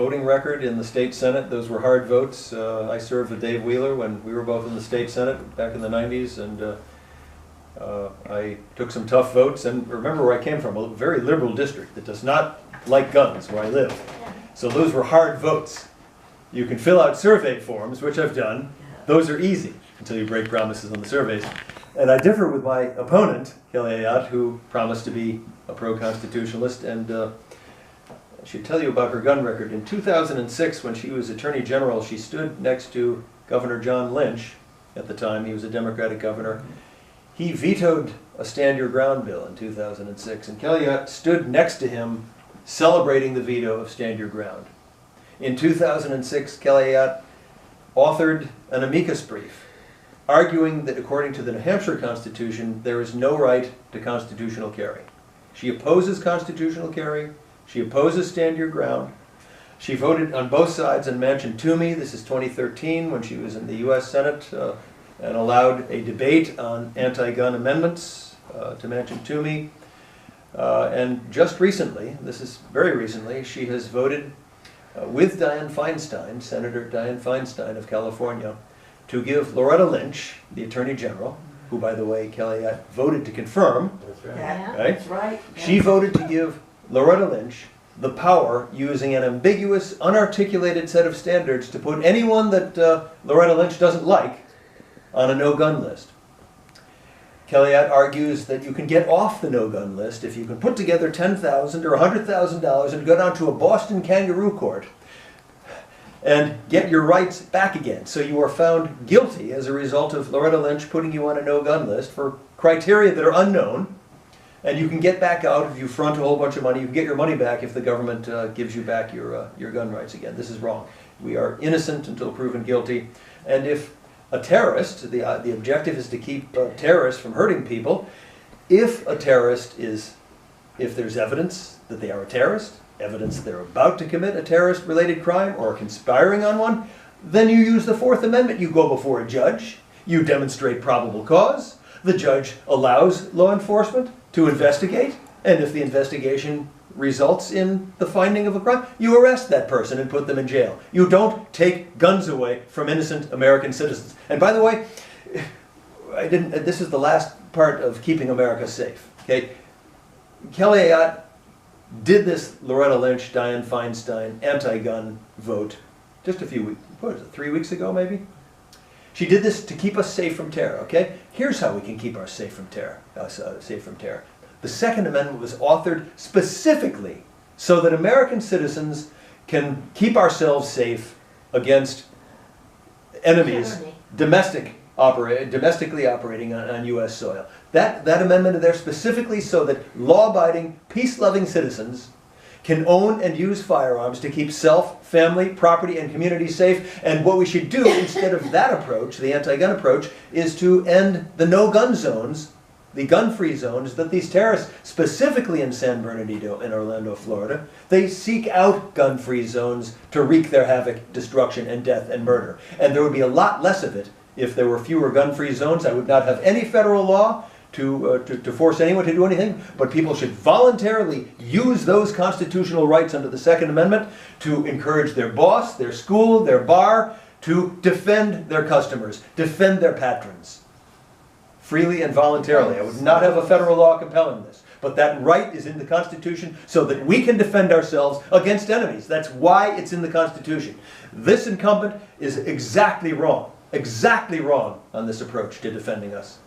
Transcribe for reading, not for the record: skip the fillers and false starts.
voting record in the state senate. Those were hard votes. I served with Dave Wheeler when we were both in the state senate back in the 90s, and I took some tough votes. And remember where I came from, a very liberal district that does not like guns where I live. So those were hard votes. You can fill out survey forms, which I've done. Those are easy until you break promises on the surveys. And I differ with my opponent, Kelly Ayotte, who promised to be a pro-constitutionalist, and I should tell you about her gun record. In 2006, when she was Attorney General, she stood next to Governor John Lynch at the time. He was a Democratic governor. He vetoed a Stand Your Ground bill in 2006, and Kelly Ayotte stood next to him celebrating the veto of Stand Your Ground. In 2006, Kelly Ayotte authored an amicus brief arguing that according to the New Hampshire Constitution, there is no right to constitutional carry. She opposes constitutional carry. She opposes Stand Your Ground. She voted on both sides in Manchin Toomey. This is 2013 when she was in the U.S. Senate and allowed a debate on anti-gun amendments to Manchin Toomey. And just recently, this is very recently, she has voted with Dianne Feinstein, Senator Dianne Feinstein of California, to give Loretta Lynch, the Attorney General, who, by the way, Kelly Ayotte voted to confirm. That's right. Yeah, Right? that's right. She voted to give Loretta Lynch the power, using an ambiguous, unarticulated set of standards, to put anyone that Loretta Lynch doesn't like on a no-gun list. Kelly Ayotte argues that you can get off the no-gun list if you can put together $10,000 or $100,000 and go down to a Boston kangaroo court and get your rights back again. So you are found guilty as a result of Loretta Lynch putting you on a no-gun list for criteria that are unknown, and you can get back out if you front a whole bunch of money. You can get your money back if the government gives you back your gun rights again. This is wrong. We are innocent until proven guilty. And if a terrorist, the objective is to keep terrorists from hurting people. If a terrorist is, if there's evidence that they are a terrorist, evidence they're about to commit a terrorist-related crime or conspiring on one, then you use the Fourth Amendment. You go before a judge, you demonstrate probable cause, the judge allows law enforcement to investigate, and if the investigation results in the finding of a crime, you arrest that person and put them in jail. You don't take guns away from innocent American citizens. And by the way, this is the last part of keeping America safe. Okay? Kelly Ayotte did this Loretta Lynch, Dianne Feinstein anti-gun vote just a few weeks, what was it, 3 weeks ago maybe? She did this to keep us safe from terror, okay? Here's how we can keep us safe from terror. The Second Amendment was authored specifically so that American citizens can keep ourselves safe against enemies domestically operating on U.S. soil. That amendment is there specifically so that law-abiding, peace-loving citizens can own and use firearms to keep self, family, property, and community safe. And what we should do instead of that approach, the anti-gun approach, is to end the no-gun zones, the gun-free zones that these terrorists, specifically in San Bernardino and Orlando, Florida, they seek out gun-free zones to wreak their havoc, destruction, and death and murder. And there would be a lot less of it if there were fewer gun-free zones. I would not have any federal law to force anyone to do anything, but people should voluntarily use those constitutional rights under the Second Amendment to encourage their boss, their school, their bar, to defend their customers, defend their patrons, freely and voluntarily. I would not have a federal law compelling this, but that right is in the Constitution so that we can defend ourselves against enemies. That's why it's in the Constitution. This incumbent is exactly wrong on this approach to defending us.